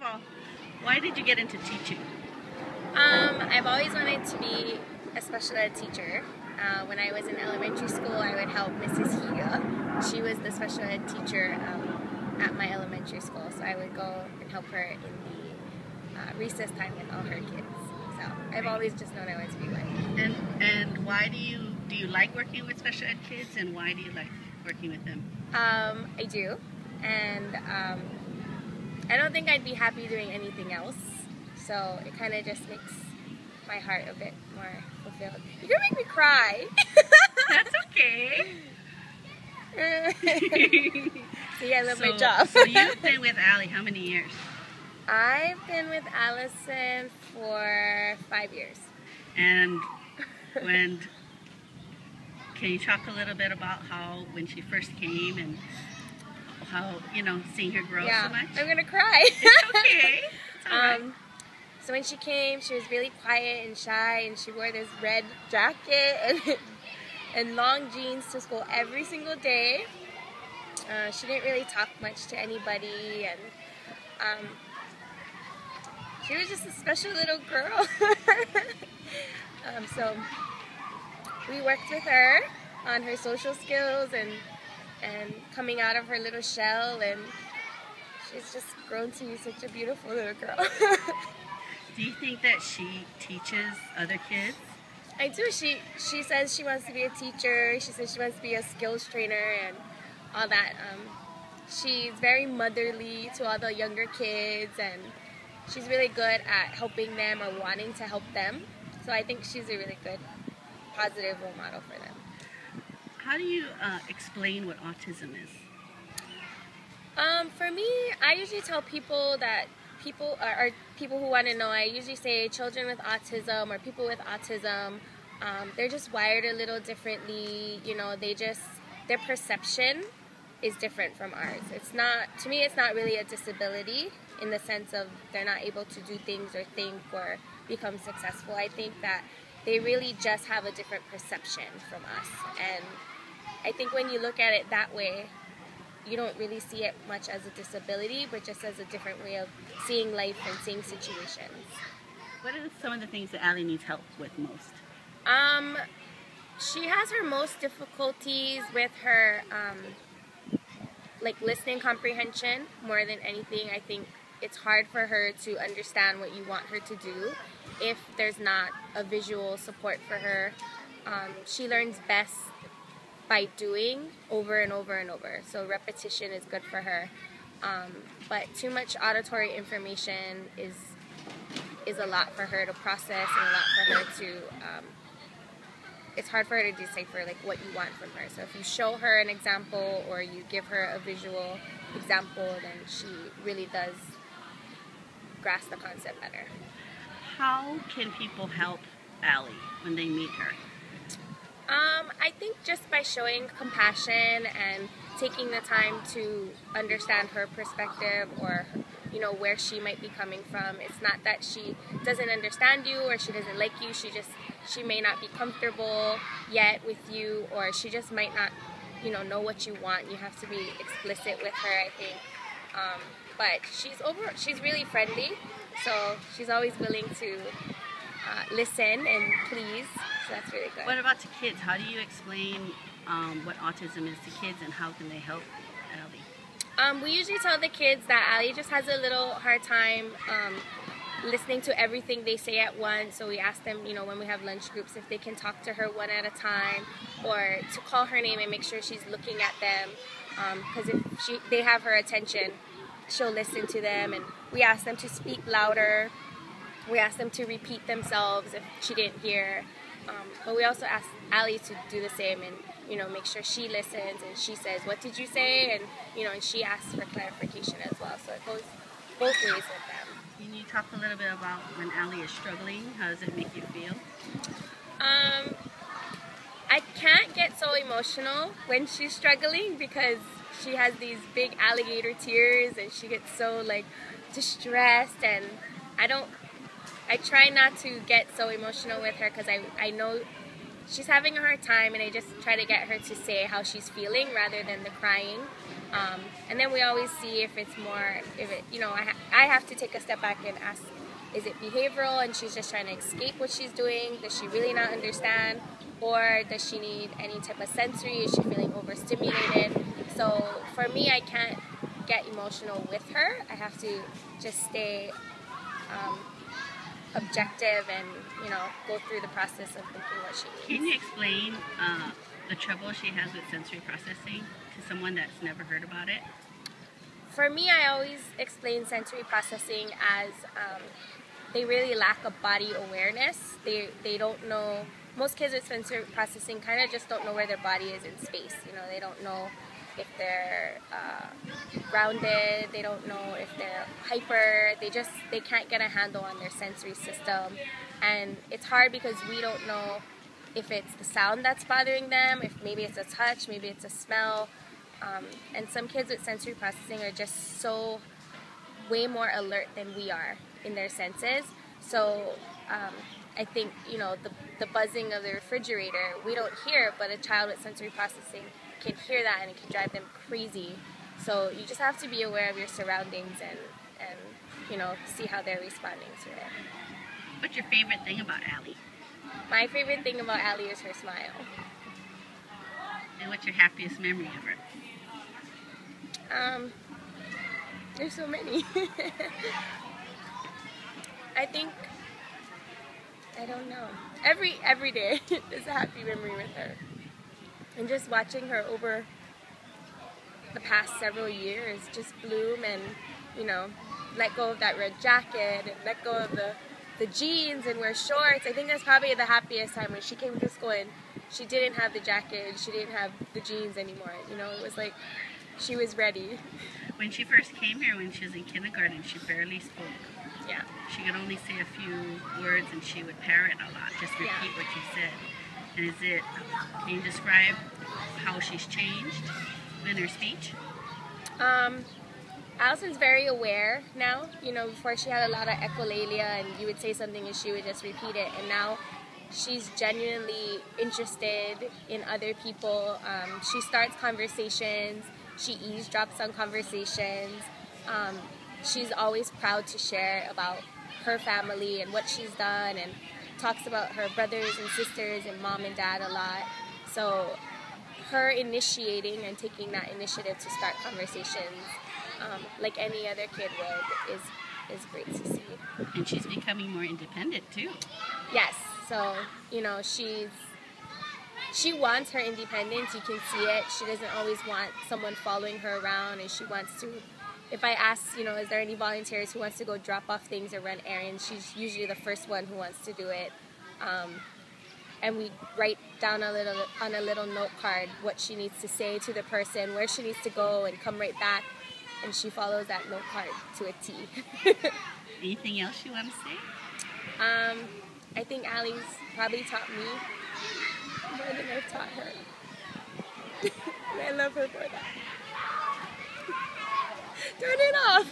all, why did you get into teaching? I've always wanted to be a special ed teacher. When I was in elementary school, I would help Mrs. Higa. She was the special ed teacher at my elementary school, so I would go and help her in the recess time with all her kids. So I've always just known I wanted to be one. And why do you like working with special ed kids, and why do you like working with them? I do, and I don't think I'd be happy doing anything else. So it kind of just makes my heart a bit more fulfilled. You're gonna make me cry. That's okay. See, I love my job. So you've been with Allie how many years? I've been with Allyson for 5 years. And can you talk a little bit about how when she first came and how, seeing her grow so much? I'm gonna cry. It's okay. It's all right. So when she came, she was really quiet and shy, and she wore this red jacket and long jeans to school every single day. She didn't really talk much to anybody, and she was just a special little girl. So we worked with her on her social skills and coming out of her little shell, and she's just grown to be such a beautiful little girl. Do you think that she teaches other kids? I do. She says she wants to be a teacher. She says she wants to be a skills trainer and all that. She's very motherly to all the younger kids, and she's really good at helping them or wanting to help them. So I think she's a really good, positive role model for them. How do you explain what autism is? For me, I usually tell people that people who want to know, I usually say children with autism or people with autism, they're just wired a little differently. Their perception is different from ours. To me, it's not really a disability in the sense of they're not able to do things or think or become successful. I think that they really just have a different perception from us. And I think when you look at it that way, you don't really see it much as a disability, but just as a different way of seeing life and seeing situations. What are some of the things that Allie needs help with most? She has her most difficulties with her listening comprehension more than anything. I think it's hard for her to understand what you want her to do if there's not a visual support for her. She learns best by doing over and over and over. So repetition is good for her. But too much auditory information is a lot for her to process, and a lot for her to, it's hard for her to decipher what you want from her. So if you show her an example or you give her a visual example, then she really does grasp the concept better. How can people help Allie when they meet her? I think just by showing compassion and taking the time to understand her perspective or, where she might be coming from. It's not that she doesn't understand you or she doesn't like you. She may not be comfortable yet with you, or she just might not, know what you want. You have to be explicit with her, I think. But she's really friendly, so she's always willing to listen and please. So that's really good. What about to kids? How do you explain what autism is to kids, and how can they help Allie? We usually tell the kids that Allie just has a little hard time listening to everything they say at once. So we ask them, when we have lunch groups, if they can talk to her one at a time, or to call her name and make sure she's looking at them. Because if they have her attention, she'll listen to them. And we ask them to speak louder. We ask them to repeat themselves if she didn't hear. But we also ask Allie to do the same and, make sure she listens and she says, what did you say? And, and she asks for clarification as well. So it goes both ways with them. Can you talk a little bit about when Allie is struggling? How does it make you feel? I can't get so emotional when she's struggling because she has these big alligator tears and she gets so distressed, and I try not to get so emotional with her because I know she's having a hard time, and I just try to get her to say how she's feeling rather than the crying. And then we always see if it's more, if it, I have to take a step back and ask, is it behavioral and she's just trying to escape what she's doing? Does she really not understand? Or does she need any type of sensory? Is she feeling overstimulated? So for me, I can't get emotional with her. I have to just stay objective and, go through the process of thinking what she needs. Can you explain the trouble she has with sensory processing to someone that's never heard about it? For me, I always explain sensory processing as they really lack a body awareness. They don't know, most kids with sensory processing kind of just don't know where their body is in space. They don't know if they're grounded, they don't know if they're hyper, they can't get a handle on their sensory system. And it's hard because we don't know if it's the sound that's bothering them, if maybe it's a touch, maybe it's a smell. And some kids with sensory processing are just so way more alert than we are in their senses. So I think, the buzzing of the refrigerator, we don't hear, but a child with sensory processing can hear that and it can drive them crazy. So you just have to be aware of your surroundings and see how they're responding to it. What's your favorite thing about Allie? My favorite thing about Allie is her smile. And what's your happiest memory of her? There's so many. I don't know. Every day is a happy memory with her. And just watching her over the past several years just bloom and, let go of that red jacket and let go of the jeans and wear shorts. I think that's probably the happiest time when she came to school and she didn't have the jacket, she didn't have the jeans anymore. It was like she was ready. When she first came here, when she was in kindergarten, she barely spoke. Yeah. She could only say a few words and she would parrot a lot, just repeat what you said. And can you describe how she's changed in her speech? Allison's very aware now. Before she had a lot of echolalia and you would say something and she would just repeat it. And now she's genuinely interested in other people. She starts conversations. She eavesdrops on conversations. She's always proud to share about her family and what she's done and talks about her brothers and sisters and mom and dad a lot. So her initiating and taking that initiative to start conversations like any other kid would is great to see. And she's becoming more independent too. Yes. So, she wants her independence. You can see it. She doesn't always want someone following her around, and she wants to, if I ask, is there any volunteers who wants to go drop off things or run errands, she's usually the first one who wants to do it. And we write down on a little note card what she needs to say to the person, where she needs to go, and come right back. And she follows that note card to a T. Anything else you want to say? I think Allie's probably taught me more than I've taught her. And I love her for that. Turn it off!